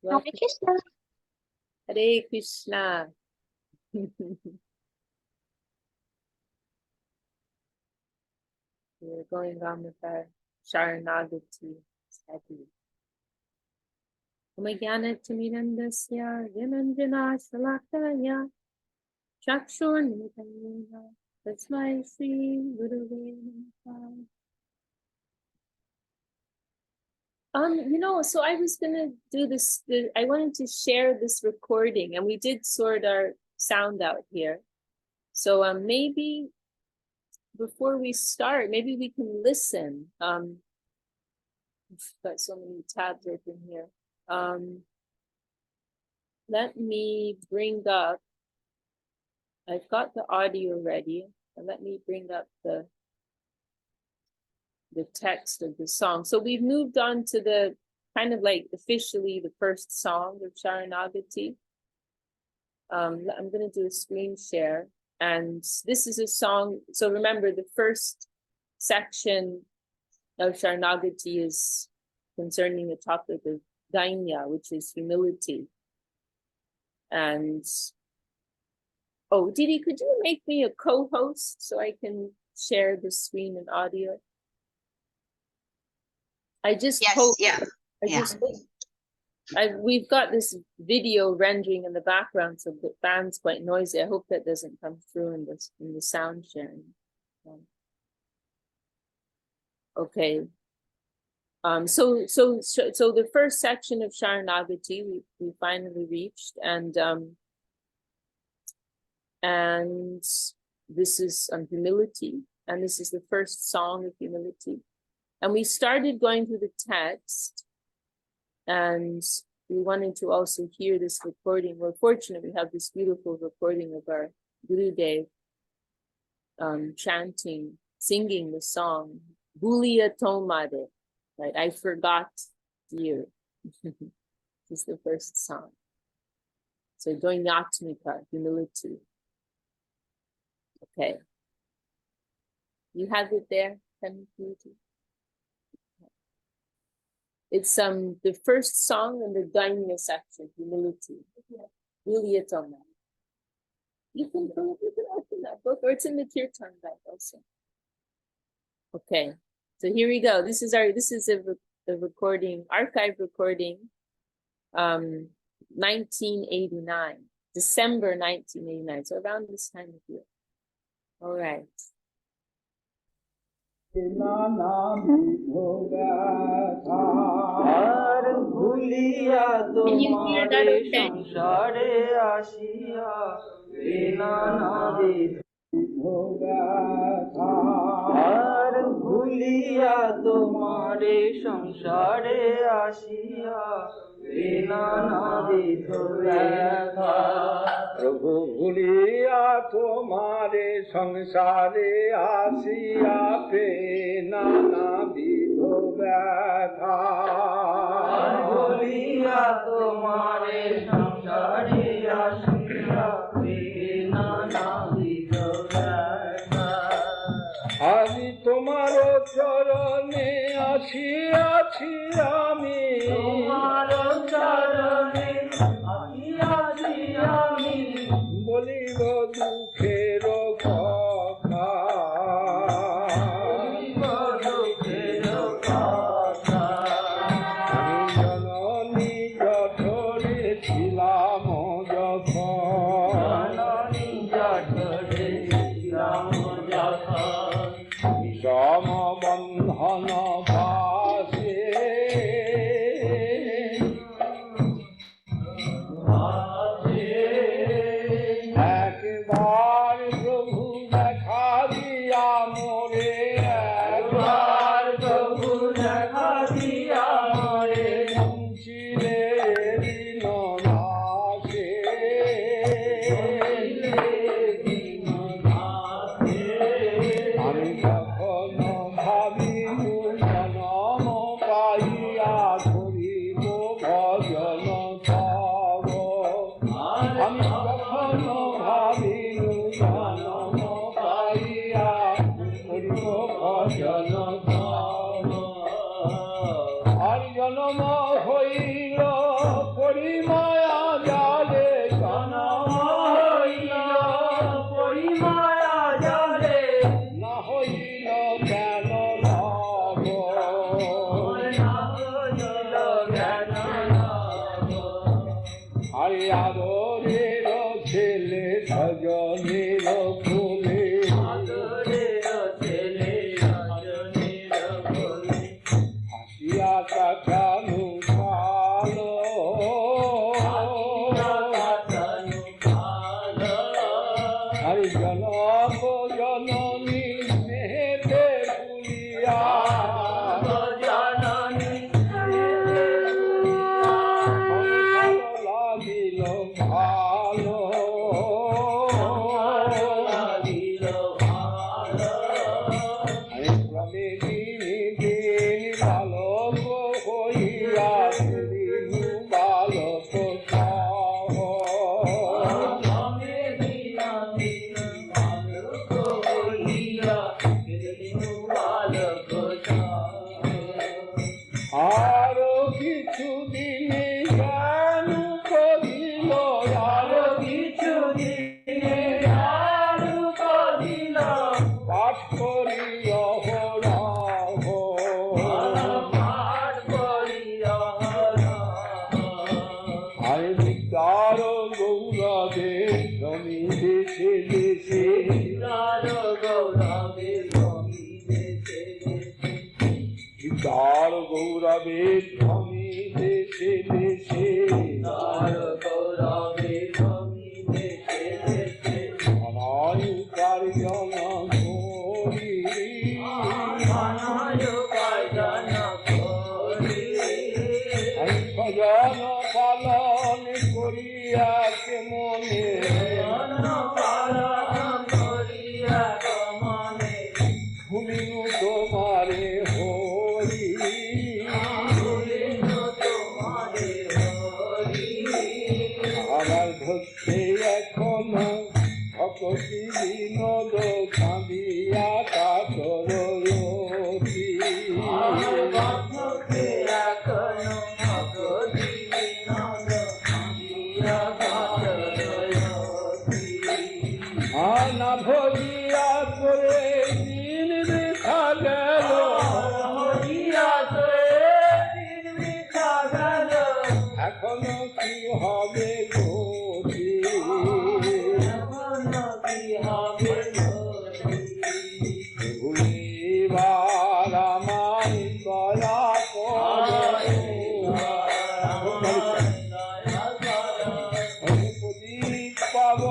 Hare Krishna. Hare Krishna. We're going on with our Sharanagati study. Omagyanatimirandasya Yananjana Shalakaya Chakshurnimitanyena Tasmai Sri Gurave Namaha. So I was gonna do this. I wanted to share this recording, and we did sort our sound out here. So maybe before we start, maybe we can listen. I've got so many tabs open here. Let me bring up. I've got the audio ready, and let me bring up the text of the song. So we've moved on to the kind of like officially the first song of Sharanagati. I'm going to do a screen share, and this is a song. So remember, the first section of Sharanagati is concerning the topic of Dainya, which is humility. And oh, Didi, could you make me a co-host so I can share the screen and audio? I just hope. We've got this video rendering in the background, so the band's quite noisy. I hope that doesn't come through in the sound sharing. Okay. So the first section of Sharanagati we finally reached, and this is humility, and this is the first song of humility. And we started going through the text, and we wanted to also hear this recording. We're fortunate we have this beautiful recording of our Gurudev chanting, singing the song, Bhuliya Tomade, right? I forgot you. This is the first song. So Doinyatmika, humility. Okay. You have it there, It's the first song in the Dainya section, humility. Bhuliya Tomade. You can open that book, or it's in the Kirtan guide also. Okay, so here we go. This is a recording, archive recording, 1989, December 1989. So around this time of year. All right. Can you hear that okay? আর ভুলিয়া তোমারে সংসারে আসিয়া নানাবিধ ব্যথা প্রভু ভুলিয়া তোমারে সংসারে আসিয়া নানাবিধ ব্যথা ভুলিয়া তোমারে সংসারে আসিয়া নানাবিধ আজি তোমার চরণে আসিয়াছি আমি তোমার চরণে আসিয়াছি আমি বলিব দুঃখের কথা বলিব দুঃখের কথা আমি জননী জঠরে ছিলাম যখন জননী জঠরে ছিলাম সমবন্ধন ভাসে একবার প্রভু দেখা দিয়া মোরে একবার প্রভু দেখা দিয়া মোরে মুছিলে দিন নাশে আমি কখনো ভাবিনু জনম পাইয়া করিব ভজন তব আমি কখনো ভাবিনু জনম পাইয়া করিব ভজন তব আর জনম হইল পরিমায়া জালে জনম হইল পরিমায়া জালে না হইল কেন লাভ না হইল কেন লাভ আরে আদরের ছেলে সজনের ফুলে আদরের ছেলে সজনের ফুলে হাসিয়া কাটানো ভালো আরে জনক জননী স্নেহেতে পুরিয়া জননী লাগিল ভালো লাগিল ভালো আরে ক্রমে দিন দিন বালক হইয়া দিন বালক ক্রমে দিন দিন বালক হইয়া দিন বালক আরো কিছু দিনে জ্ঞান করিল আরো কিছু দিনে জ্ঞান করিল পাঠ করি অহরহ পাঠ করি অহরহ আরে বিদ্যার গৌরবে জমি দেশে দেশে বিদ্যার গৌরবে জমি দেশে দেশে বিদ্যার গৌরবে জমি দেশে দেশে বিদ্যার গৌরবে জমি দেশে দেশে অনায়ুকার জন করি অনায়ুকার জন করি ভজন পালন করিয়া মনে পালন করিয়া মনে ভূমিনু তোমারে হরি ভূমিনু তোমারে হরি আমার ধরতে এখনো ভক্তি বিনোদ কাঁদিয়া কাতর রতি ভক্তি এখনো ভক্তি বিনোদ কাঁদিয়া কাতর রতি আনা ভরিয়া করে দিন বৃথা গেল ভরিয়া করে দিন বৃথা গেল এখনো কি হবে গতি এখনো কি হবে গতি ভুলিবার আমায় দয়া করো প্রদীপ পাব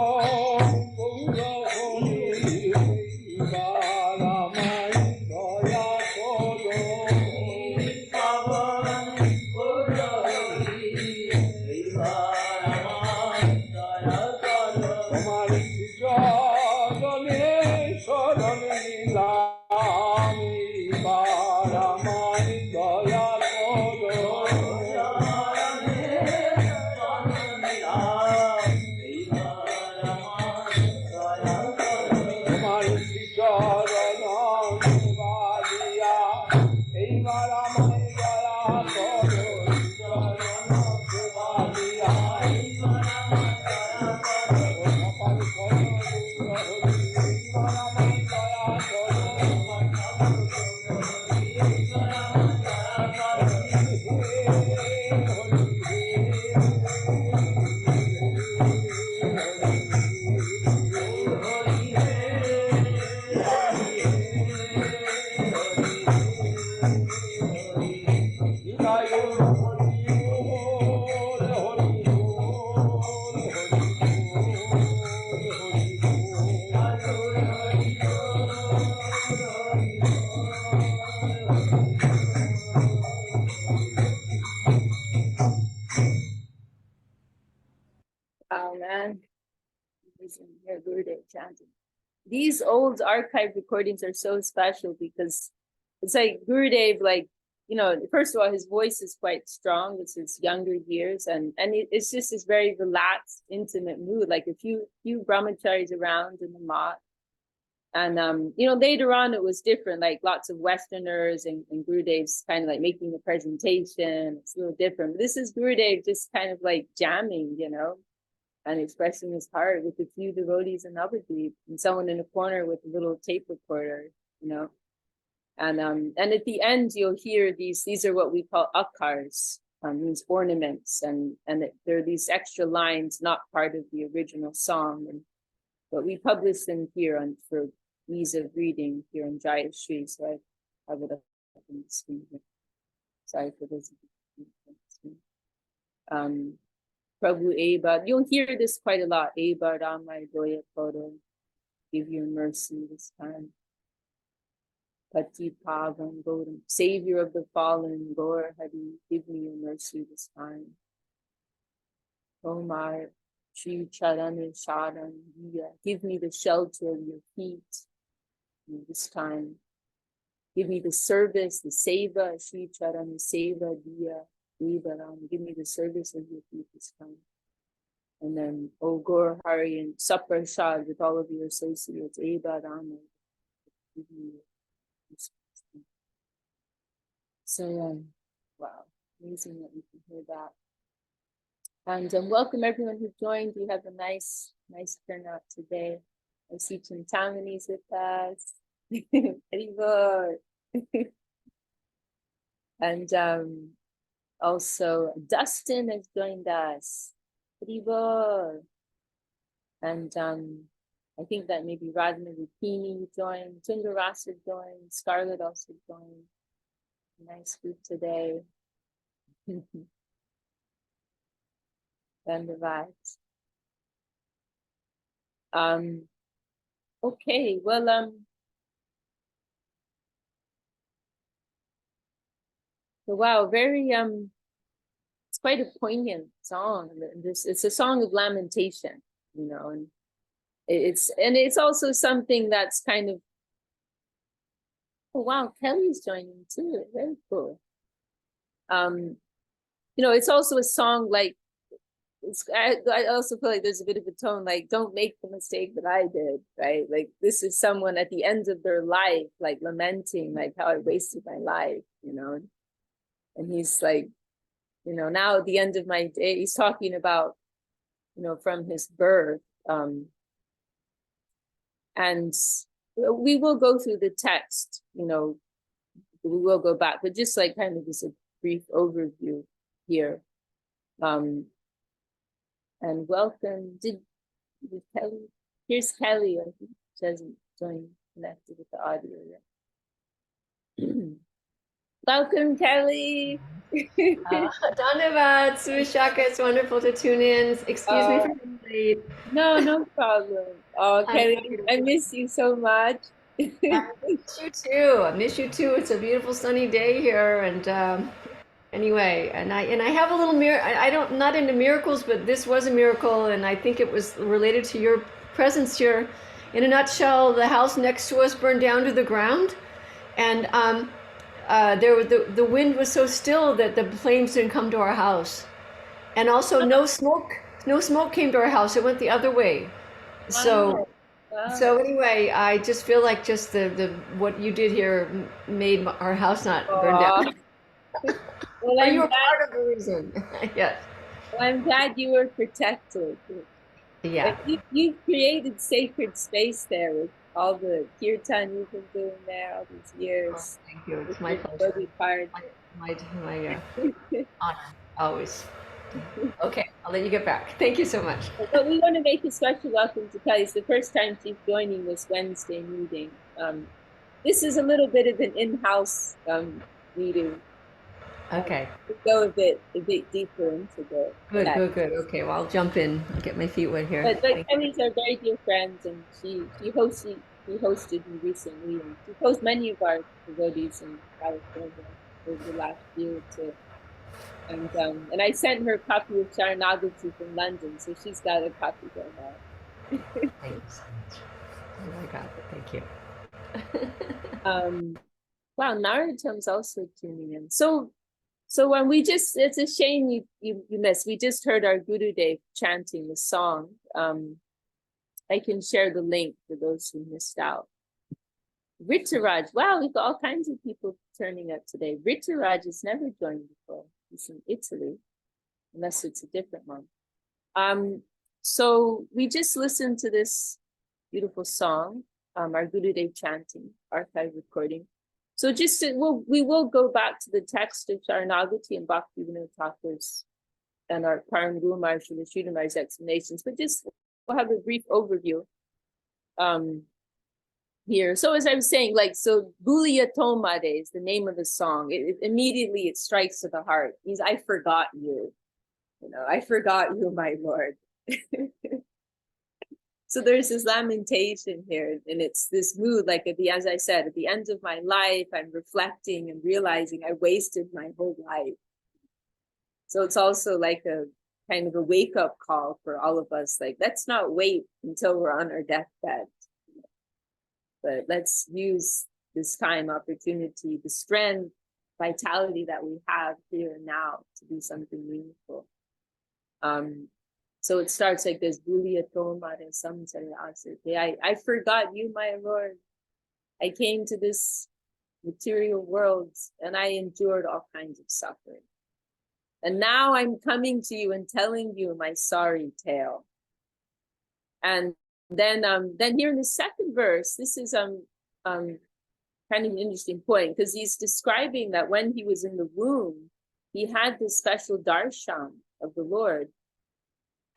Wow, man. Amazing. Yeah, Gurudev chanting. These old archive recordings are so special because it's like Gurudev, like, you know, first of all, his voice is quite strong. It's his younger years, and it's just this very relaxed, intimate mood. Like a few brahmacharis around in the mat, And you know, later on it was different, like lots of Westerners and Gurudev's kind of like making the presentation. It's a little different. But this is Gurudev just kind of like jamming, you know, and expressing his heart with a few devotees in Navadvip and someone in a corner with a little tape recorder, you know. And at the end you'll hear these are what we call akkars, means ornaments, and there are these extra lines not part of the original song, but we publish them here for ease of reading here in Jaya Shri, so I have it up on the screen here. Sorry for those. Prabhu Eba, you'll hear this quite a lot. Eba Ramai Doya Kodo, give your mercy this time. Pati Pavan Godam, Savior of the fallen, Gaur Hari, give me your mercy this time. Omar, Shri Charana Sharan, give me the shelter of your feet this time. Give me the service, the seva, Shri Charana Seva Diya, Devaram, give me the service of your feet this time. And then, O Gaur Hari and Saprashad with all of your associates, Eva Rama, give me so wow, amazing that we can hear that. And welcome everyone who joined. We have a nice turnout today. I see Chintamani's with us. Haribol. And also Dustin has joined us. Haribol. And I think that maybe Radhana Rupini joined, Tundarasa joined, Scarlett also joined. Nice group today. Dandavad. Okay, well, so wow, very it's quite a poignant song. It's a song of lamentation, you know, and it's also something that's kind of, oh wow, Kelly's joining too. Very cool. You know, it's also a song like, I also feel like there's a bit of a tone like, don't make the mistake that I did, right? Like this is someone at the end of their life, like lamenting like how I wasted my life, you know. And he's like, you know, now at the end of my day, he's talking about, you know, from his birth. And we will go through the text, you know, we will go back, but just like kind of just a brief overview here. And welcome, did Kelly, here's Kelly, I think she hasn't joined, connected with the audio yet. Welcome, Kelly. Dhanyavad, Sushaka, it's wonderful to tune in. Excuse me for being late. No problem. Oh, Kelly, I miss you so much. I miss you too. I miss you too. It's a beautiful sunny day here, and anyway, and I have a little I don't, not into miracles, but this was a miracle, and I think it was related to your presence here. In a nutshell, the house next to us burned down to the ground, and the wind was so still that the flames didn't come to our house, and also no smoke came to our house. It went the other way. So anyway, I just feel like just the what you did here made our house not burn down. Well, you were part of the reason. Yes. Well, I'm glad you were protected. Yeah. You created sacred space there with all the kirtan you've been doing there all these years. Oh, thank you. It's my pleasure. My honor, always. Okay, I'll let you get back. Thank you so much. But we want to make a special welcome to Kelly. It's the first time she's joining this Wednesday meeting. This is a little bit of an in-house meeting. Okay. We'll go a bit deeper into the Good. Okay, well, I'll jump in. I'll get my feet wet here. But Kelly's our very dear friends, and she hosted me recently, and she hosts many of our devotees in California over the last year or two. And I sent her a copy of Sharanagati from London, so she's got a copy going on. Thank you so much. Oh my God, thank you. Wow, Narottam's also tuning in. So when it's a shame you missed. We just heard our Gurudev chanting the song. I can share the link for those who missed out. Rituraj. Wow, we've got all kinds of people turning up today. Rituraj has never joined before. He's in Italy, unless it's a different one. So we just listened to this beautiful song, our Gurudev chanting, archive recording. So just we will go back to the text of Sharanagati and Bhaktivinod Thakur's and our Param Guru Maharaj and the Srila Maharaj's explanations, but just we'll have a brief overview here. So as I was saying, like, so Bulia Tomade is the name of the song. Immediately it strikes to the heart. Means I forgot you. I forgot you, my Lord. So there's this lamentation here, and it's this mood, like as I said, at the end of my life, I'm reflecting and realizing I wasted my whole life. So it's also like a kind of a wake-up call for all of us, like, let's not wait until we're on our deathbed, but let's use this time, opportunity, the strength, vitality that we have here and now to do something meaningful. So it starts like this, I forgot you, my Lord. I came to this material world and I endured all kinds of suffering. And now I'm coming to you and telling you my sorry tale. And then here in the second verse, this is kind of an interesting point, because he's describing that when he was in the womb, he had this special darshan of the Lord.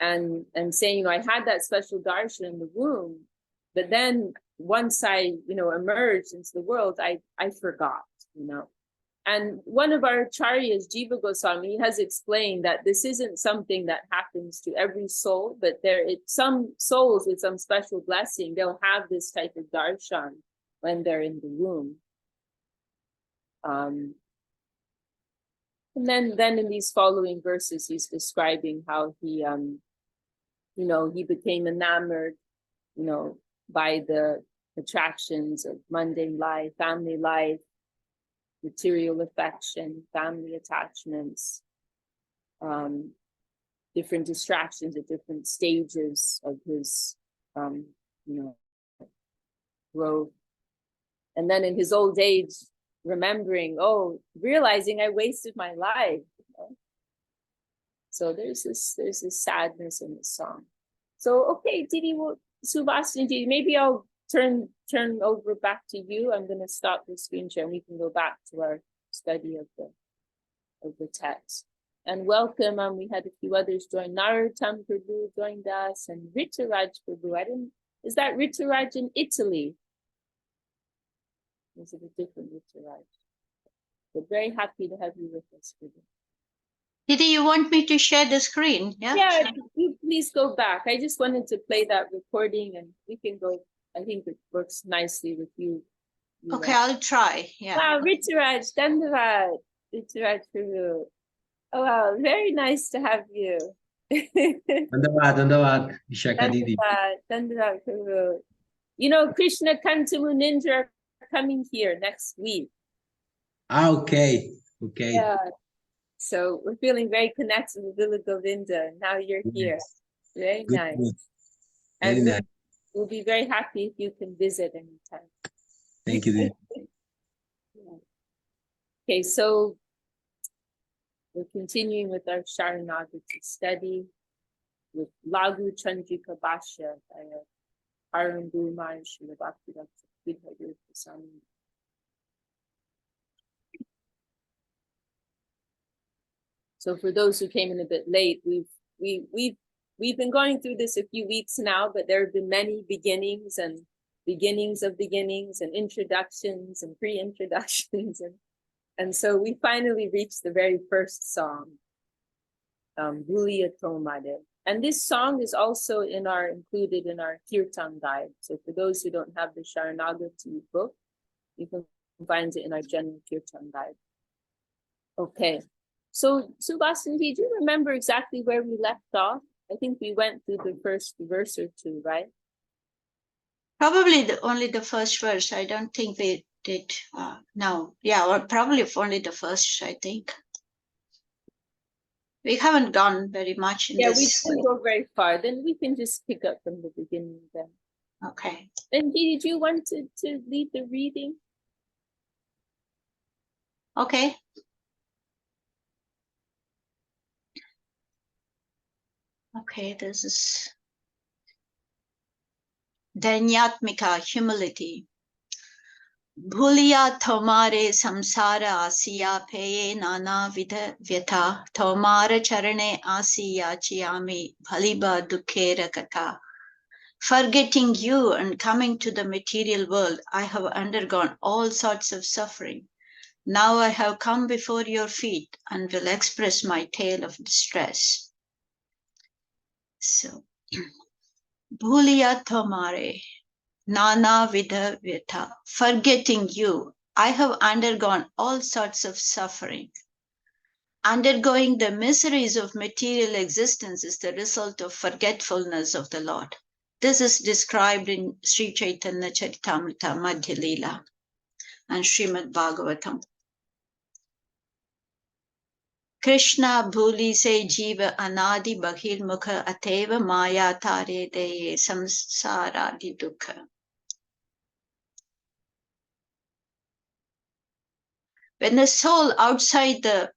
And saying, I had that special darshan in the womb, but then once I, emerged into the world, I forgot, And one of our acharyas, Jiva Goswami, has explained that this isn't something that happens to every soul, but some souls with some special blessing, they'll have this type of darshan when they're in the womb. And then in these following verses, he's describing how he, he became enamored, by the attractions of mundane life, family life, material affection, family attachments, different distractions at different stages of his, growth. And then in his old age, realizing I wasted my life. So there's this sadness in the song. So okay, Didi, Subhasin, Didi, maybe I'll turn over back to you. I'm going to stop the screen share and we can go back to our study of the text. And welcome, we had a few others join. Narottam Prabhu joined us, and Rituraj Prabhu. Is that Rituraj in Italy? Is it a different Rituraj? We're very happy to have you with us, Prabhu. Didi, you want me to share the screen? Yeah, you please go back. I just wanted to play that recording and we can go. I think it works nicely with you. Okay, I'll try. Yeah. Wow, Rituraj, Dandavat, Rituraj Prabhu. Oh, wow, very nice to have you. Dandavat, Vishaka Didi. Dandavat Prabhu. Krishna Kanta Munindra are coming here next week. Okay. Yeah. So we're feeling very connected with Villa Govinda. Now you're here. Very Good. nice. Good. And Very nice. we'll be very happy if you can visit anytime. Thank you, Didi. Okay, so we're continuing with our Sharanagati study with Lagu Chandrika Bhashya by Param Guru Maharaj Srila Bhaktivinod Swami. So for those who came in a bit late, we've been going through this a few weeks now, but there have been many beginnings and beginnings of beginnings and introductions and pre-introductions. And so we finally reached the very first song, Bulia Tomade. And this song is also included in our Kirtan guide. So for those who don't have the Sharanagati book, you can find it in our general Kirtan guide. Okay. So, Subhasinji, do you remember exactly where we left off? I think we went through the first verse or two, right? Probably only the first verse. I don't think we did. No. Yeah, or probably only the first, I think. We haven't gone very much in this. Yeah, we didn't go very far. Then we can just pick up from the beginning then. Okay. Benji, did you want to lead the reading? Okay. Okay, this is Danyatmika, humility. Bhuliya tomare samsara asiya peye nana vida vyatha tomara charane asiya chiyami bhaliba dukkera katha. Forgetting you and coming to the material world, I have undergone all sorts of suffering. Now I have come before your feet and will express my tale of distress. So, Bhuliya tomare, nana vida vyatha. Forgetting you, I have undergone all sorts of suffering. Undergoing the miseries of material existence is the result of forgetfulness of the Lord. This is described in Sri Chaitanya Charitamrita Madhya Leela and Srimad Bhagavatam. Krishna bhuli se jiva anadi bahir mukha ateva maya tare deye samsaradi dukha. When the soul outside the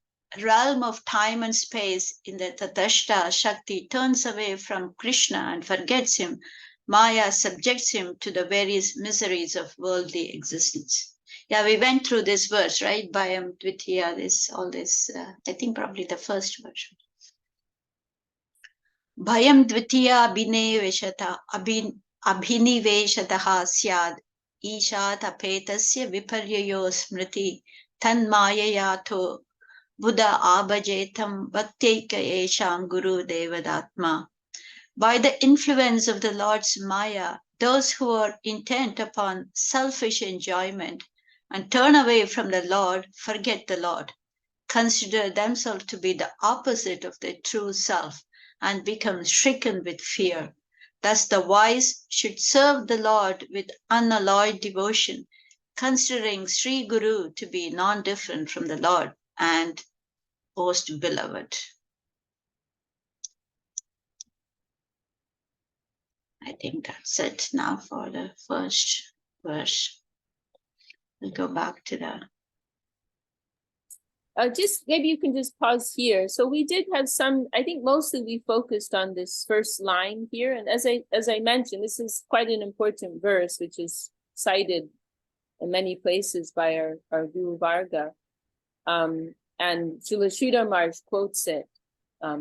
realm of time and space in the Tatashta Shakti turns away from Krishna and forgets him, Maya subjects him to the various miseries of worldly existence. Yeah, we went through this verse, right? Bhayam Dvitiya, I think probably the first version. Bhayam Dvitiya abhiniveshataha syad ishat apetasya viparyayo smriti tanmayayato Buddha abhajetam bhaktika esham guru devadatma. By the influence of the Lord's Maya, those who are intent upon selfish enjoyment and turn away from the Lord forget the Lord, consider themselves to be the opposite of their true self, and become stricken with fear. Thus the wise should serve the Lord with unalloyed devotion, considering Sri Guru to be non-different from the Lord and most beloved. I think that's it now for the first verse. We'll go back to the Just maybe you can just pause here. So we did have some, I think mostly we focused on this first line here. And as I mentioned, this is quite an important verse, which is cited in many places by our Guru Varga. And Srila Sridhar Maharaj quotes it a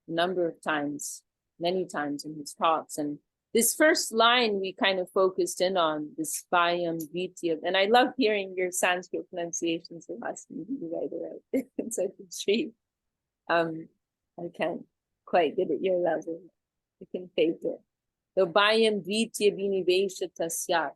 number of times, many times in his talks. And this first line we kind of focused in on, this Bhayam Dvitiya. And I love hearing your Sanskrit pronunciations of us. Right. It's such a treat. I can't quite get at your level. I can fake it. The Bhayam Dvitiya Vinivesha Tasya.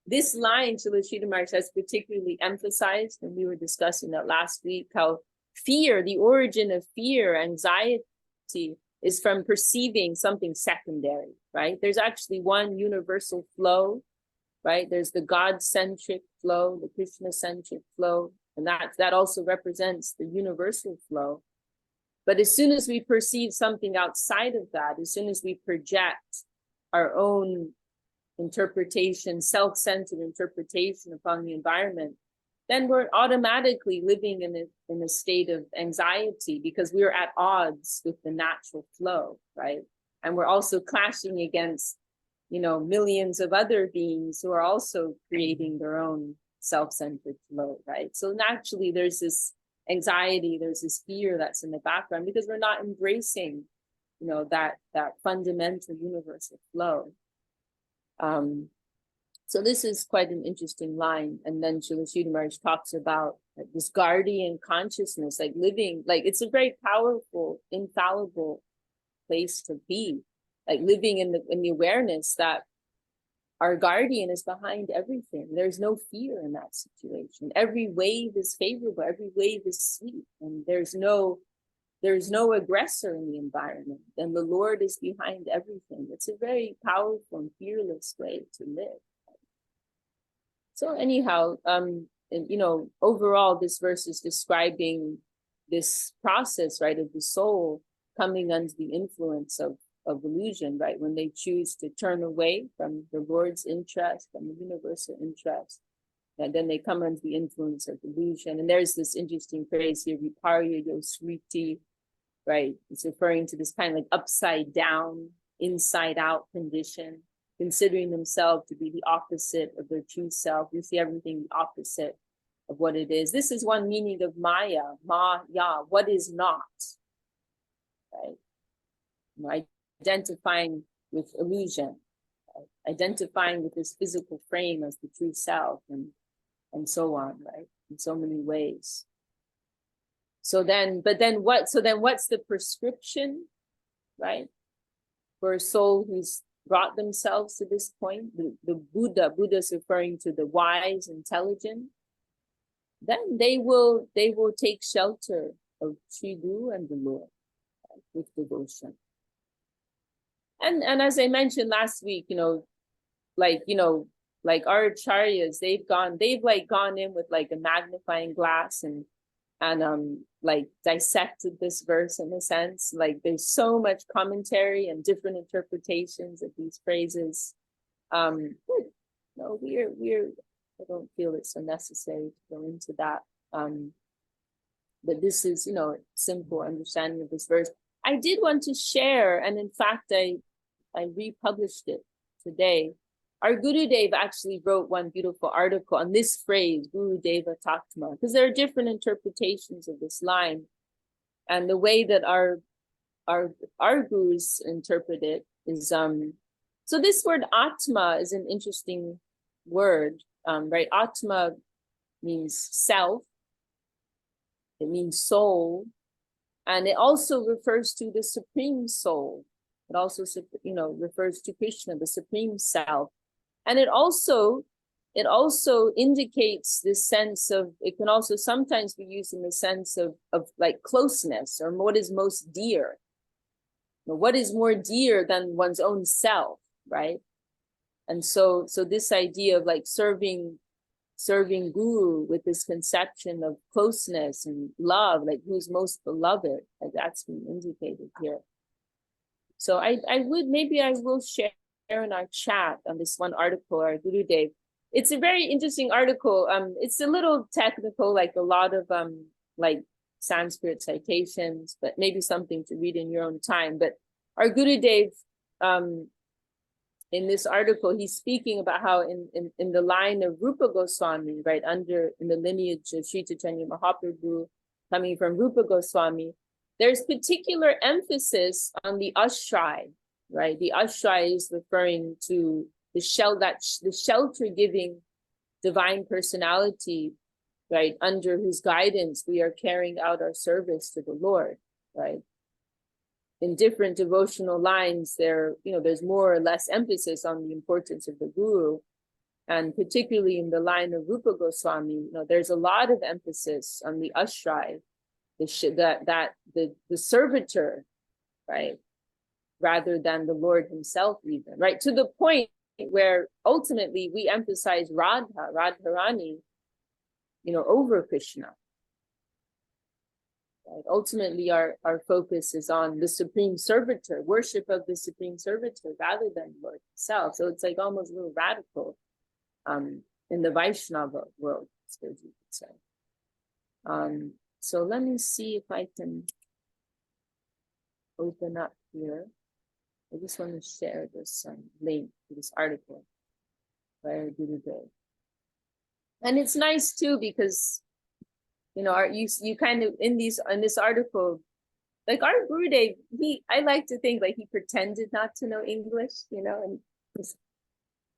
This line, Srila Sridhar Maharaj has particularly emphasized, and we were discussing that last week, how fear, the origin of fear, anxiety, is from perceiving something secondary, right? There's actually one universal flow, right? There's the God-centric flow, the Krishna-centric flow, and that also represents the universal flow. But as soon as we perceive something outside of that, as soon as we project our own interpretation, self-centered interpretation upon the environment, then we're automatically living in a state of anxiety because we're at odds with the natural flow, right? And we're also clashing against, millions of other beings who are also creating their own self-centered flow, right? So naturally there's this anxiety, there's this fear that's in the background because we're not embracing, that fundamental universal flow. So this is quite an interesting line. And then Srila Sridhar Maharaj talks about this guardian consciousness, like living, like it's a very powerful, infallible place to be, like living in the awareness that our guardian is behind everything. There's no fear in that situation. Every wave is favorable, every wave is sweet, and there's no aggressor in the environment, and the Lord is behind everything. It's a very powerful and fearless way to live. So anyhow, overall, this verse is describing this process, right, of the soul coming under the influence of of illusion, right? When they choose to turn away from the Lord's interest, from the universal interest, and then they come under the influence of illusion. And there's this interesting phrase here, viparya yosriti, right? It's referring to this kind of like upside down, inside out condition, considering themselves to be the opposite of their true self. You see everything the opposite of what it is. This is one meaning of Maya, Maya, what is not, right? You know, identifying with illusion, right? Identifying with this physical frame as the true self, and so on, right? In so many ways. So then what's the prescription, right? For a soul who's brought themselves to this point, the Buddha's referring to the wise, intelligent, then they will take shelter of Sri Guru and the Lord, right, with devotion. And as I mentioned last week, like our acharyas, they've gone in with like a magnifying glass and like dissected this verse in a sense. Like there's so much commentary and different interpretations of these phrases. No, I don't feel it's so necessary to go into that. But this is, simple understanding of this verse. I did want to share, and in fact, I republished it today. Our Gurudev actually wrote one beautiful article on this phrase, Guru Deva Tatma, because there are different interpretations of this line. And the way that our gurus interpret it is, so this word Atma is an interesting word, right? Atma means self, it means soul, and it also refers to the supreme soul. It also, refers to Krishna, the supreme self. And it also indicates this sense of, it can also sometimes be used in the sense of like closeness, or what is most dear. What is more dear than one's own self, right? And so this idea of like serving Guru with this conception of closeness and love, like who's most beloved, like that's been indicated here. So I will share in our chat on this one article, our Gurudev. It's a very interesting article. It's a little technical, like a lot of like Sanskrit citations, but maybe something to read in your own time. But our Gurudev, in this article, he's speaking about how in the line of Rupa Goswami, right, in the lineage of Sri Chaitanya Mahaprabhu, coming from Rupa Goswami, there's particular emphasis on the ashray, right? The ashray is referring to the shelter-giving divine personality, right, under whose guidance we are carrying out our service to the Lord, right? In different devotional lines, there's more or less emphasis on the importance of the Guru, and particularly in the line of Rupa Goswami, there's a lot of emphasis on the ashray, the servitor, right, rather than the Lord himself, even, right, to the point where ultimately we emphasize Radharani, over Krishna. Right? Ultimately, our focus is on the supreme servitor, worship of the supreme servitor, rather than the Lord himself. So it's like almost a little radical in the Vaishnava world, as you could say. So let me see if I can open up here. I just want to share this link to this article by our Gurudev. And it's nice too, because you kind of in this article, like our Gurudev, I like to think like he pretended not to know English, and it's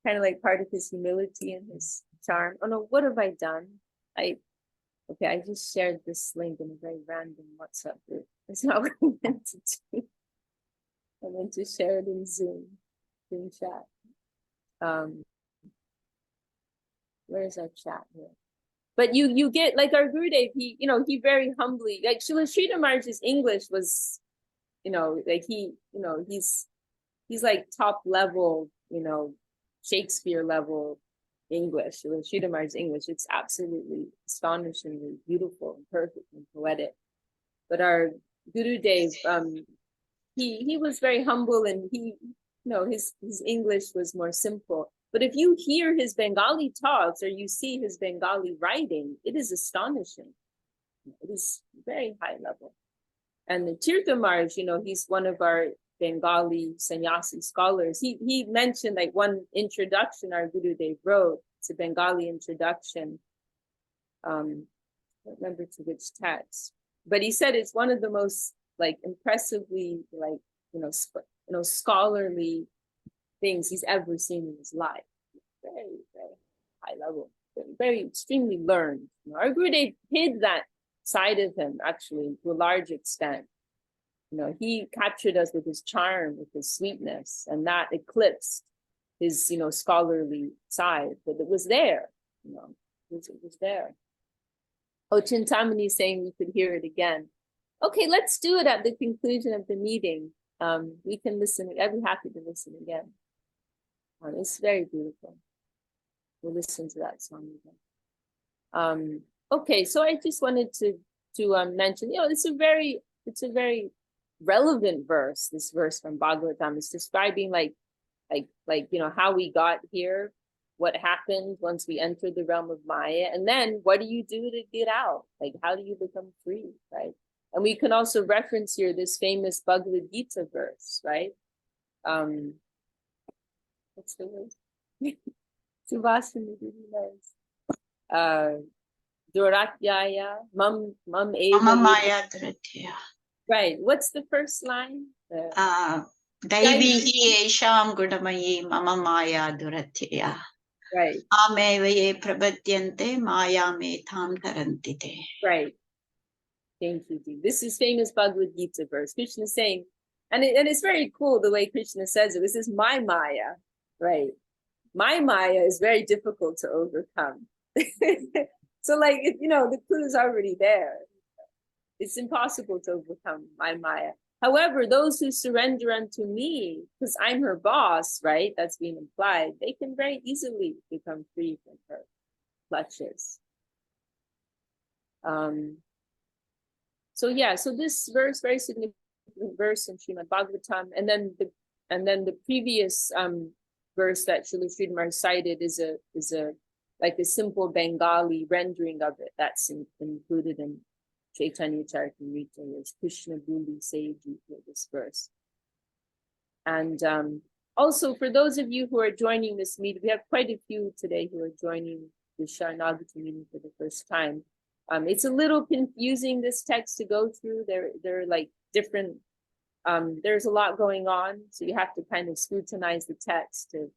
kind of like part of his humility and his charm. Oh no, what have I done? I just shared this link in a very random WhatsApp group. That's not what I meant to do. I meant to share it in Zoom chat. Where's our chat here? But you get like our Gurudev, he very humbly, like Srila Sridhar Maharaj's English was, like he's like top level, Shakespeare level English. Srila Sridhar Maharaj's English, it's absolutely astonishingly beautiful and perfect and poetic. But our Gurudev, he was very humble, and his English was more simple. But if you hear his Bengali talks or you see his Bengali writing, it is astonishing. It is very high level. And the Tirtha Maharaj, he's one of our Bengali sannyasi scholars. He mentioned like one introduction our Gurudev wrote. It's a Bengali introduction. I don't remember to which text, but he said it's one of the most like impressively like scholarly things he's ever seen in his life. Very, very high level, very extremely learned. Our Gurudev hid that side of him actually to a large extent. He captured us with his charm, with his sweetness, and that eclipsed his scholarly side, but it was there. It was there. Oh, Chintamani is saying we could hear it again. Okay, let's do it at the conclusion of the meeting. We can listen. I'd be happy to listen again. It's very beautiful. We'll listen to that song again. Okay, so I just wanted to mention, it's a very relevant verse. This verse from Bhagavatam is describing like how we got here, what happened once we entered the realm of Maya, and then what do you do to get out? Like, how do you become free, right? And we can also reference here this famous Bhagavad Gita verse, right? What's the word? Subhasini knows. Duratyaya, mam eva. Mama Maya Duratya. Right. What's the first line? Daivihi esham gudamayi mama Maya Duratya. Right. Amevaye prabhadyante maya me tham tarantite. Right. Thank you, Dee. This is famous Bhagavad Gita verse. Krishna is saying, and it's very cool the way Krishna says it. This is my Maya, right? My Maya is very difficult to overcome. So like, the clue is already there. It's impossible to overcome my Maya. However, those who surrender unto me, because I'm her boss, right? That's being implied. They can very easily become free from her clutches. So this verse, very significant verse in Srimad Bhagavatam, and then the previous verse that Srila Sridhar cited is a like a simple Bengali rendering of it that's included in Chaitanya Charitamrita. Is Krishna Buli Seiji for this verse. And also for those of you who are joining this meeting, we have quite a few today who are joining the Sharanagati meeting for the first time. It's a little confusing, this text to go through. They're like different, there's a lot going on, so you have to kind of scrutinize the text to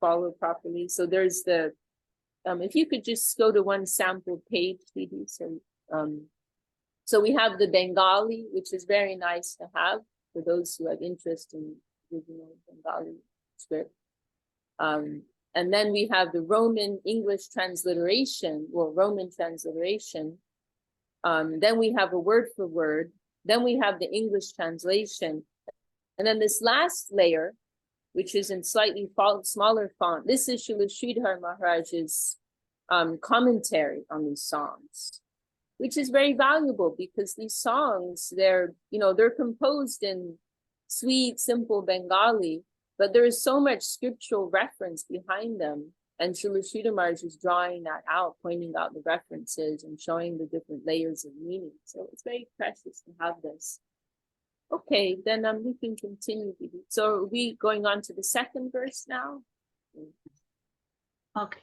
follow properly. So there's the, if you could just go to one sample page, Didi. So we have the Bengali, which is very nice to have for those who have interest in original Bengali script. And then we have the Roman English transliteration, Roman transliteration. Then we have a word for word. Then we have the English translation. And then this last layer, which is in slightly smaller font, this is Srila Sridhar Maharaj's commentary on these songs, which is very valuable because these songs, they're composed in sweet, simple Bengali, but there is so much scriptural reference behind them. And Srila Sridhar Maharaj is drawing that out, pointing out the references and showing the different layers of meaning. So it's very precious to have this. Okay, then we can continue. So are we going on to the second verse now? Okay.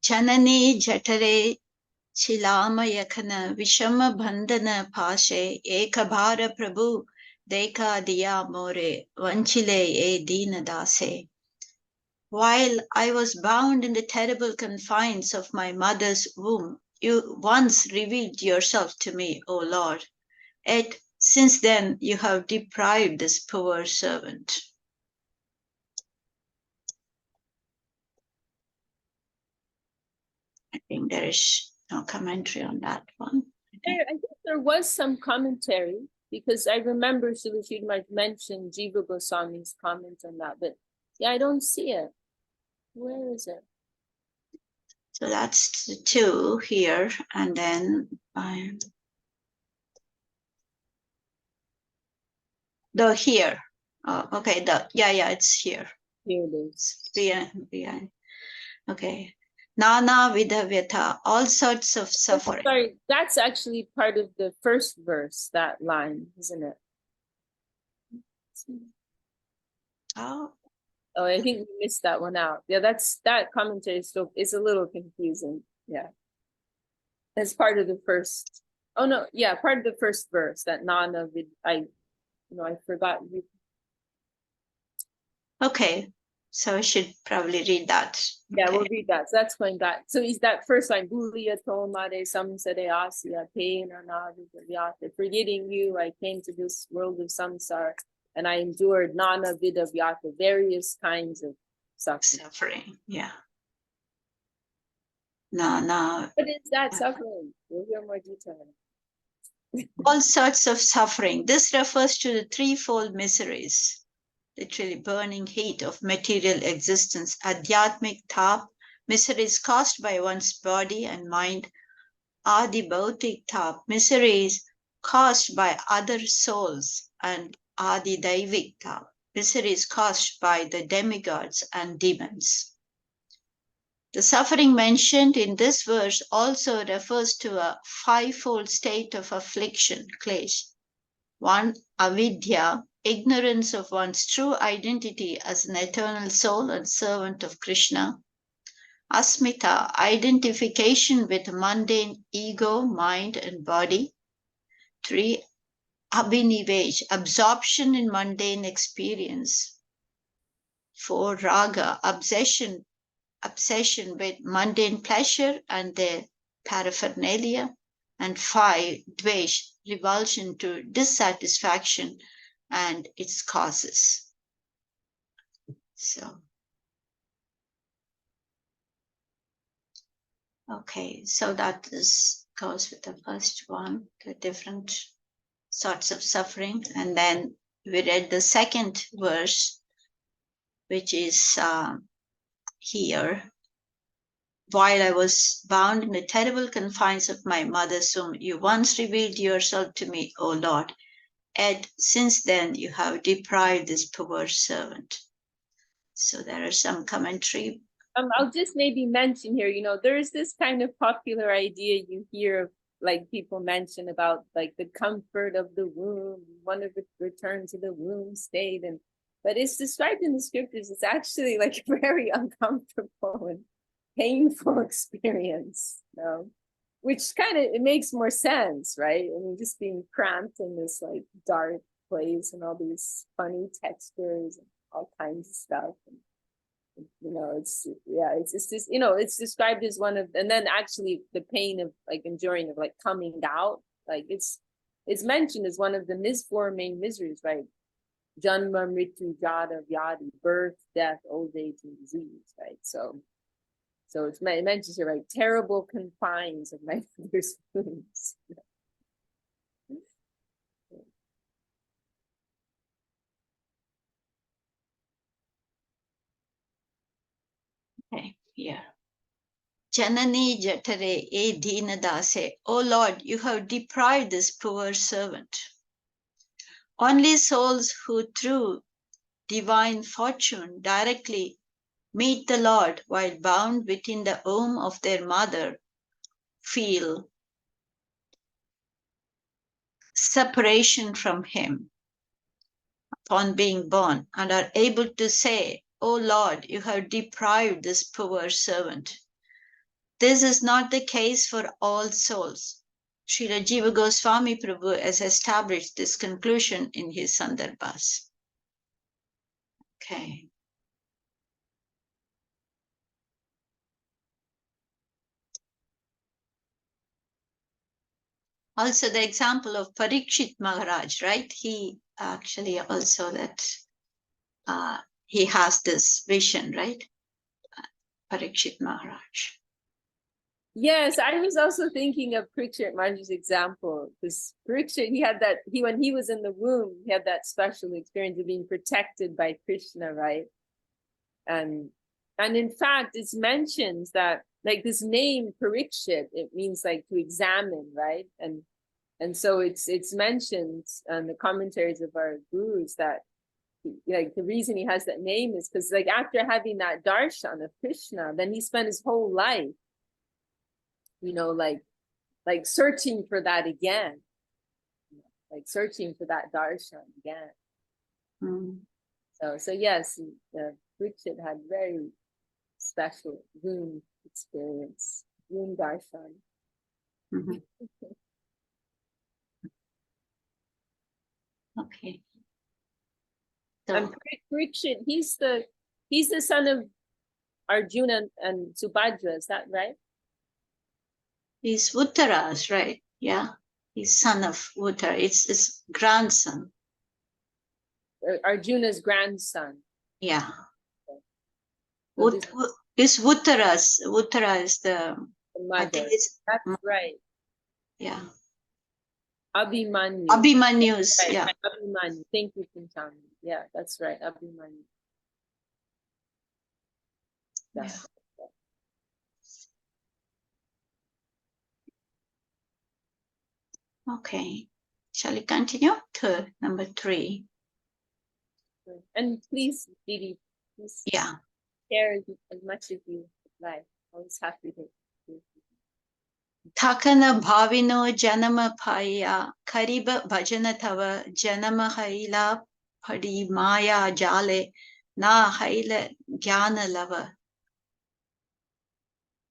Janani Jatare Chilamayakana Vishama Bandhana Pashe Ekabhara Prabhu Deka Diya More Vanchile E Dina Dase. While I was bound in the terrible confines of my mother's womb, you once revealed yourself to me, O Lord. Yet since then you have deprived this poor servant. I think there is no commentary on that one. I think there was some commentary because I remember Srila Sridhar mentioned Jiva Goswami's comment on that, but yeah, I don't see it. Where is it? So that's the two here, and then The here. Oh, okay. Yeah, it's here. Here it is. Behind. Okay. Nana Vidavyata, all sorts of suffering. Sorry, that's actually part of the first verse, that line, isn't it? Oh, Oh, I think we missed that one out. Yeah, that commentary is a little confusing. Yeah. It's part of the first. Oh no, yeah, part of the first verse, that Nana vid I forgot. okay. So I should probably read that. Yeah, Okay. we'll read that. So that's going back. So is that first line, Bulia Tomare Samsare Asya Pena Navidyate. Forgetting you, I came to this world of samsara and I endured Nana Vidavyata, various kinds of suffering. Suffering. Yeah. Nana. What is that suffering? We'll hear more detail. All sorts of suffering. This refers to the threefold miseries, literally burning heat of material existence, adhyatmic tap, miseries caused by one's body and mind, adi bhautik tap, miseries caused by other souls, and adi daivik tap, miseries caused by the demigods and demons. The suffering mentioned in this verse also refers to a fivefold state of affliction, klesh. One, avidya, ignorance of one's true identity as an eternal soul and servant of Krishna. Asmita, identification with mundane ego, mind, and body. 3, abhinivesh, absorption in mundane experience. 4, raga, obsession with mundane pleasure and their paraphernalia. And 5, dvesh, revulsion to dissatisfaction and its causes. So, okay, so that goes with the first one, the different sorts of suffering. And then we read the second verse, which is here. While I was bound in the terrible confines of my mother's womb, you once revealed yourself to me, O Lord. Yet since then you have deprived this poor servant. So there are some commentary. I'll just maybe mention here, there is this kind of popular idea you hear of, like people mention about like the comfort of the womb, one of the return to the womb state, but it's described in the scriptures. It's actually like a very uncomfortable and painful experience, which kind of, it makes more sense, right? I mean, just being cramped in this like dark place and all these funny textures and all kinds of stuff. It's described as one of, and then actually the pain of like enduring, of like coming out, like it's mentioned as one of the four main miseries, right? Janma, Mritu, Jada, Vyadi, birth, death, old age, and disease, right? So it mentions here, right? Terrible confines of my mother's wounds. Okay, here. Janani Jatare E Deenadase, O Lord, you have deprived this poor servant. Only souls who through divine fortune directly meet the Lord while bound within the womb of their mother feel separation from him upon being born and are able to say, O Lord, you have deprived this poor servant. This is not the case for all souls. Srila Jiva Goswami Prabhu has established this conclusion in his Sandarbhas. Okay. Also the example of Parikshit Maharaj, right? He actually also he has this vision, right? Parikshit Maharaj. Yes, I was also thinking of Parikshit Maharaj's example, because Parikshit, when he was in the womb, he had that special experience of being protected by Krishna, right? And in fact, it's mentioned that like this name Parikshit, it means like to examine, right? And And so it's mentioned in the commentaries of our gurus that like the reason he has that name is because like after having that darshan of Krishna, then he spent his whole life, you know, like searching for that again, like searching for that darshan again. Mm. So yes, Richard had very special room experience, room darshan. Mhm. Okay. And So Parikshit, he's the son of Arjuna and Subhadra, is that right? he's Uttara's, right? Yeah. He's son of Uttara. It's his grandson. Arjuna's grandson. Yeah. So this Is Uttara's. Uttara is the, I mother. think it's, That's right. yeah. Abhimanyu. Abhimanyu's, Right, yeah. right, Abhimanyu. Thank you, Pintami. Yeah, that's right. Abhimanyu. Yeah. Okay. Shall we continue? Number 3. And please, Didi, please Yeah. share as much as you like. Always happy to. Thakana bhavino janama phaya kariba bhajana tava janama haila padi maya jale na haila jnana lava.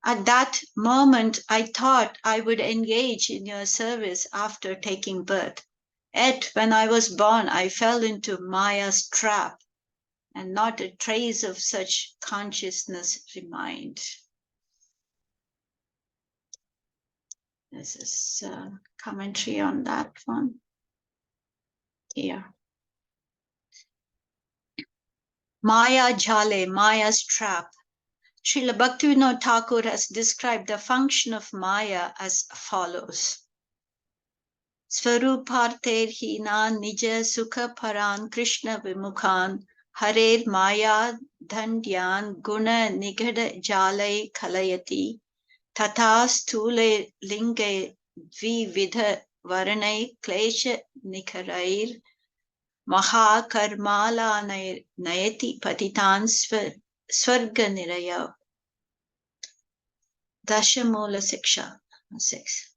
At that moment, I thought I would engage in your service after taking birth. Yet when I was born, I fell into Maya's trap, and not a trace of such consciousness remained. This is a commentary on that one. Here. Maya Jale, Maya's trap. Srila Bhaktivinod Thakur has described the function of Maya as follows. Svaruparter hinan nija sukha paran Krishna vimukhan harer Maya dhandyan guna nigada jalai kalayati tata sthule linge dvividha varanai klesha nikarair Mahakarmala nayati patitan swarga niraya. Dashamula Siksha 6.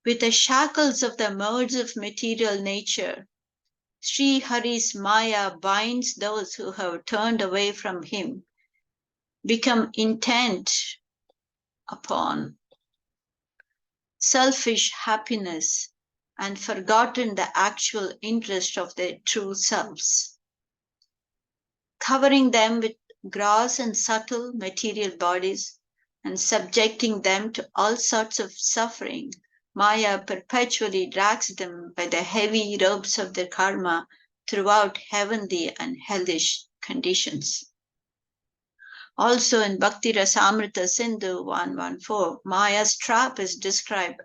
With the shackles of the modes of material nature, Sri Hari's Maya binds those who have turned away from him, become intent upon selfish happiness, and forgotten the actual interest of their true selves. Covering them with gross and subtle material bodies and subjecting them to all sorts of suffering, Maya perpetually drags them by the heavy ropes of their karma throughout heavenly and hellish conditions. Also in Bhakti Rasamrita Sindhu 114, Maya's trap is described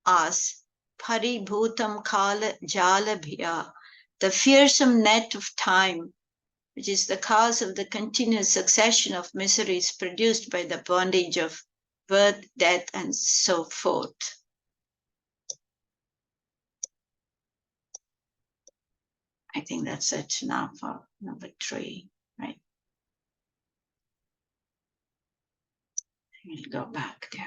as Paribhutam Kala Jalabhya, the fearsome net of time, which is the cause of the continuous succession of miseries produced by the bondage of birth, death, and so forth. I think that's it now for number 3, right? We'll go back there.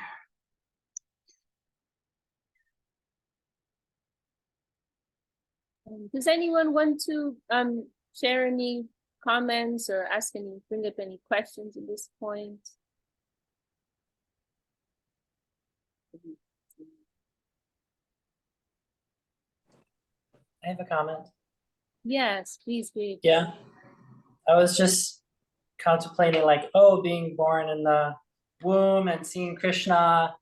Does anyone want to share any comments or bring up any questions at this point? I have a comment. Yes, please do. Yeah. I was just contemplating like, oh, being born in the womb and seeing Krishna.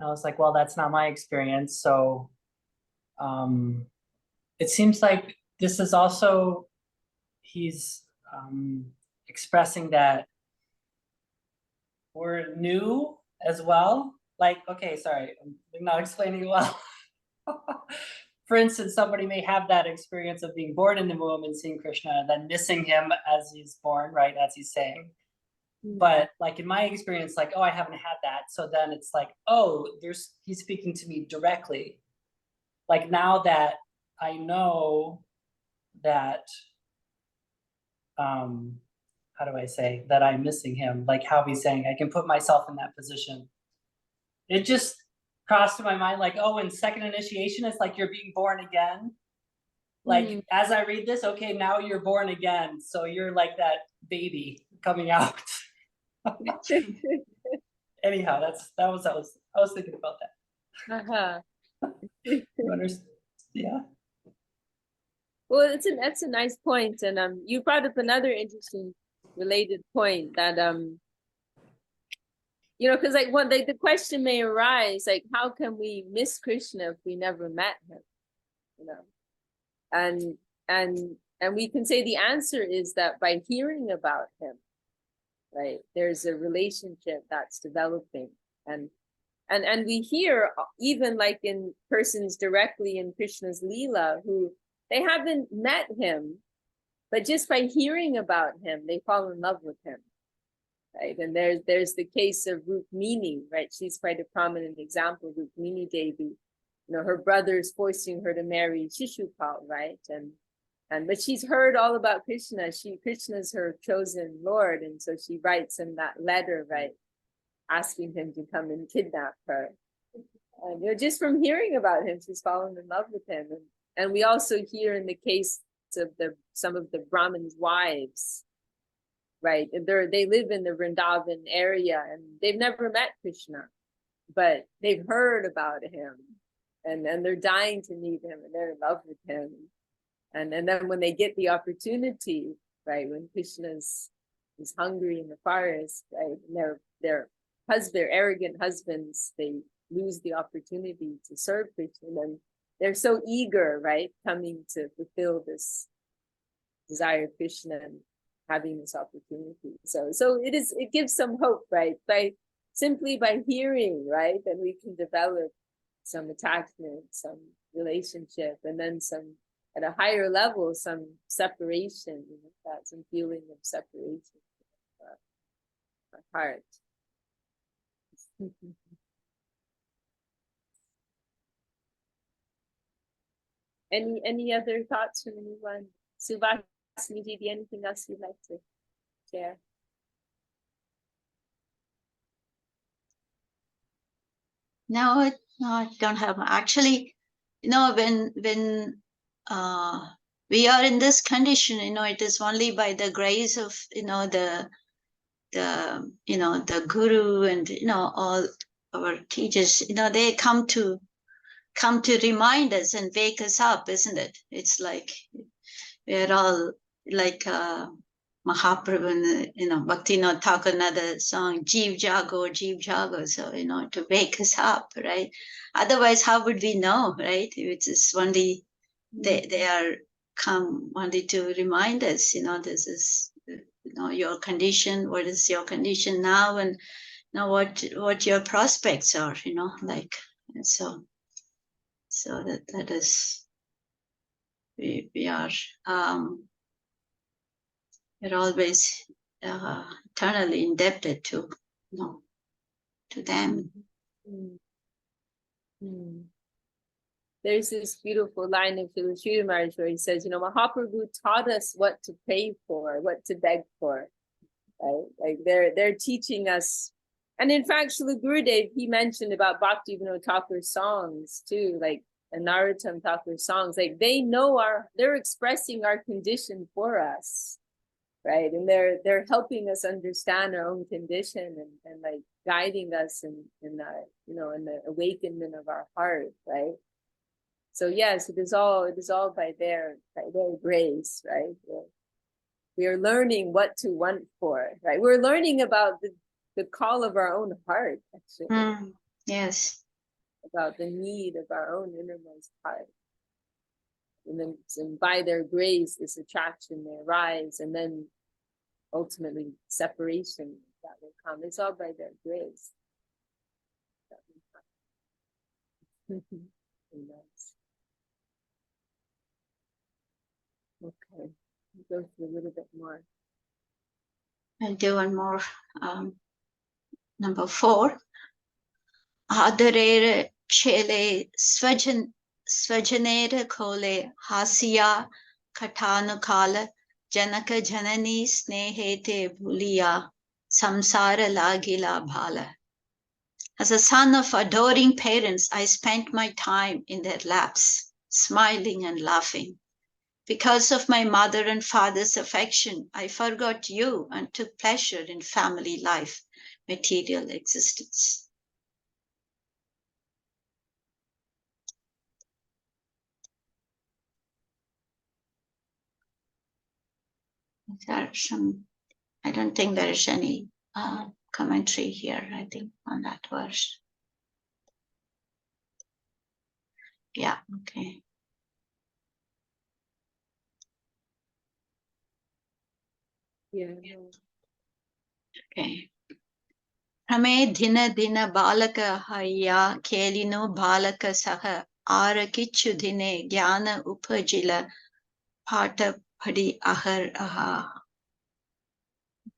I was like, well, that's not my experience. So it seems like this is also, he's expressing that we're new as well. Like, okay, sorry, I'm not explaining well. For instance, somebody may have that experience of being born in the womb and seeing Krishna and then missing him as he's born, right, as he's saying. But like in my experience, like, oh, I haven't had that. So then it's like, oh, he's speaking to me directly. like now that I know that, how do I say, that I'm missing him, like how he's saying, I can put myself in that position. It just crossed to my mind, like, oh, in second initiation, it's like you're being born again. Like, as I read this, okay, now you're born again. So you're like that baby coming out. Anyhow, I was thinking about that. Uh-huh. You understand? Yeah. Well, that's a nice point, and you brought up another interesting related point that you know, because like the question may arise, like, how can we miss Krishna if we never met him, you know? And we can say the answer is that by hearing about him, right, there's a relationship that's developing, and we hear even like in persons directly in Krishna's Leela who they haven't met him, but just by hearing about him, they fall in love with him, right? And there's the case of Rukmini, right? She's quite a prominent example, Rukmini Devi. You know, her brother's forcing her to marry Shishupal, right? And but she's heard all about Krishna. Krishna's her chosen Lord, and so she writes him that letter, right, asking him to come and kidnap her. And you know, just from hearing about him, she's fallen in love with him. And we also hear in the case of some of the Brahmins' wives, right? They live in the Vrindavan area and they've never met Krishna, but they've heard about him, and they're dying to meet him, and they're in love with him. And then when they get the opportunity, right, when Krishna's is hungry in the forest, right, and their arrogant husbands, they lose the opportunity to serve Krishna, and they're so eager, right, coming to fulfill this desire of Krishna and having this opportunity. So it gives some hope, right, by hearing, right, that we can develop some attachment, some relationship, and then some, at a higher level, some separation, you know, that some feeling of separation from our heart. Any other thoughts from anyone? Subhasini, did anything else you'd like to share? No, I don't have. Actually, you know, when we are in this condition, you know, it is only by the grace of, you know, the guru and, you know, all our teachers, you know, they come to remind us and wake us up, isn't it? It's like we're all like Mahaprabhu, you know, Bhaktivinod Thakur, another song, Jeev Jago, so, you know, to wake us up, right? Otherwise, how would we know, right? It's just only, they are come only to remind us, you know, this is, you know, your condition, what is your condition now, and you know, what your prospects are, you know, like, so that is, we are, we're always eternally indebted to, you know, to them. There's this beautiful line of Srila Maharaj where he says, you know, Mahaprabhu taught us what to pray for, what to beg for, right? Like they're teaching us. And in fact, Srila Gurudev, he mentioned about Bhaktivinod Thakur's songs too, like Narottam Thakur's songs, like they're expressing our condition for us, right? And they're helping us understand our own condition and like guiding us in our, you know, in the awakenment of our heart, right? So yes, it is all by their grace, right? We are learning what to want for, right? We're learning about the call of our own heart, actually. Yes. About the need of our own innermost heart. And then by their grace, this attraction may arise, and then ultimately separation that will come. It's all by their grace. Nice. Okay, we'll go through a little bit more. I'll do one more. Number 4. Adarere chele Svajanera kole hasya katanukala janaka janani snehete bhuliya samsara lagila bhala. As a son of adoring parents, I spent my time in their laps, smiling and laughing. Because of my mother and father's affection, I forgot you and took pleasure in family life, material existence. There are some, I don't think there is any commentary here, I think, on that verse. Yeah, okay. Yeah. Okay. Hame dina dina balaka haya kelino balaka saha arakichu dine jnana upajila pata padi ahar aha.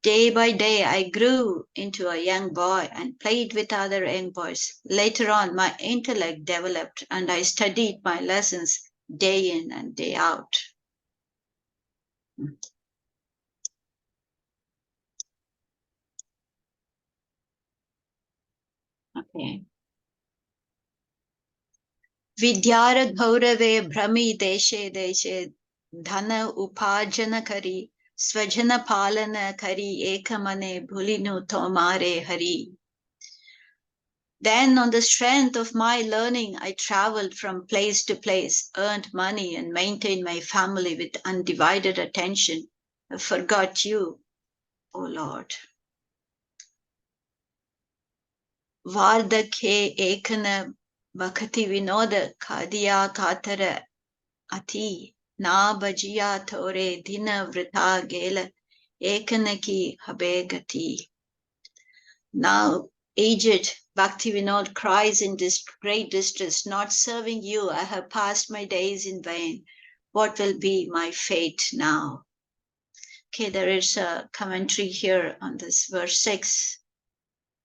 Day by day, I grew into a young boy and played with other young boys. Later on, my intellect developed and I studied my lessons day in and day out. Okay. Vidyara gaurave brahmi deshe deshe dhana upajana kari swajana palana kari ekamane bhulinu tomare hari. Then, on the strength of my learning, I traveled from place to place, earned money, and maintained my family with undivided attention. I forgot you, O Lord. Vardakhe ekana Bhaktivinod kadiya katara ati na bajiya thore dina vrita gela ekanaki habegati. Now, aged Bhaktivinod cries in this great distress, not serving you, I have passed my days in vain. What will be my fate now? Okay, there is a commentary here on this verse 6,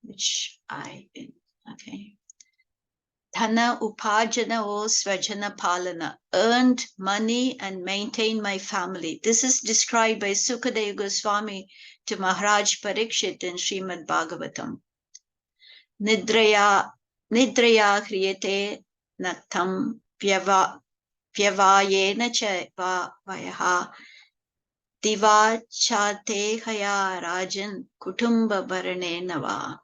which okay. Dhana upajana o svajana palana, earned money and maintained my family. This is described by Sukadeva Goswami to Maharaj Parikshit in Srimad Bhagavatam. Nidraya kriyate naktam vyavayena cha vayaha diva chatehaya rajan kutumba bharanenava.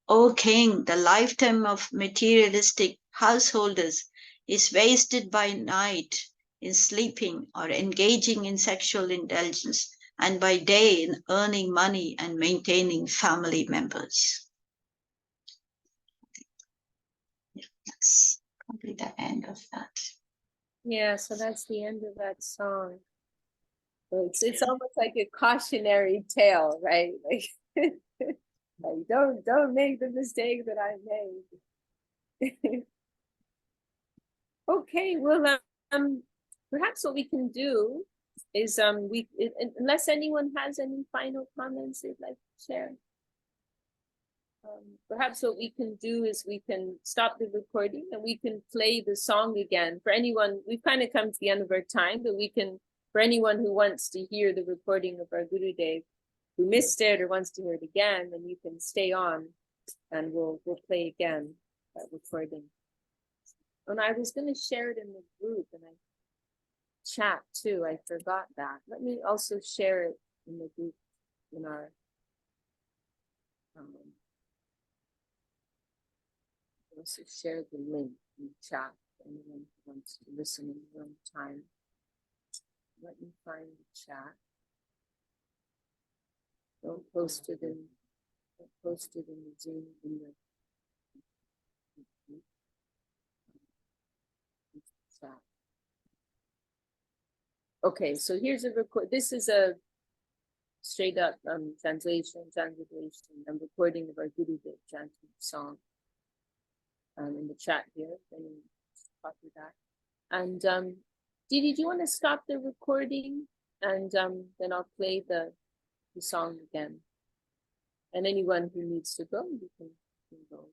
O king, the lifetime of materialistic householders is wasted by night in sleeping or engaging in sexual indulgence, and by day in earning money and maintaining family members. That's probably the end of that. Yeah, so that's the end of that song. So it's almost like a cautionary tale, right? Like, like don't make the mistake that I made. Okay, well, perhaps what we can do is unless anyone has any final comments they'd like to share. Perhaps what we can do is we can stop the recording and we can play the song again. For anyone, we've kind of come to the end of our time, but we can, for anyone who wants to hear the recording of our Gurudev, who missed it or wants to hear it again, then you can stay on and we'll play again that recording. And I was going to share it in the group and I chat too. I forgot that. Let me also share it in the group in our also share the link in the chat for anyone who wants to listen in their own time. Let me find the chat. Don't post it in the Zoom in the chat. Okay, so here's a record. This is a straight up translation. I'm recording of our Gurudev chanting song. In the chat here, then copy that. And Didi, do you want to stop the recording and then I'll play the song again. And anyone who needs to go, you can go.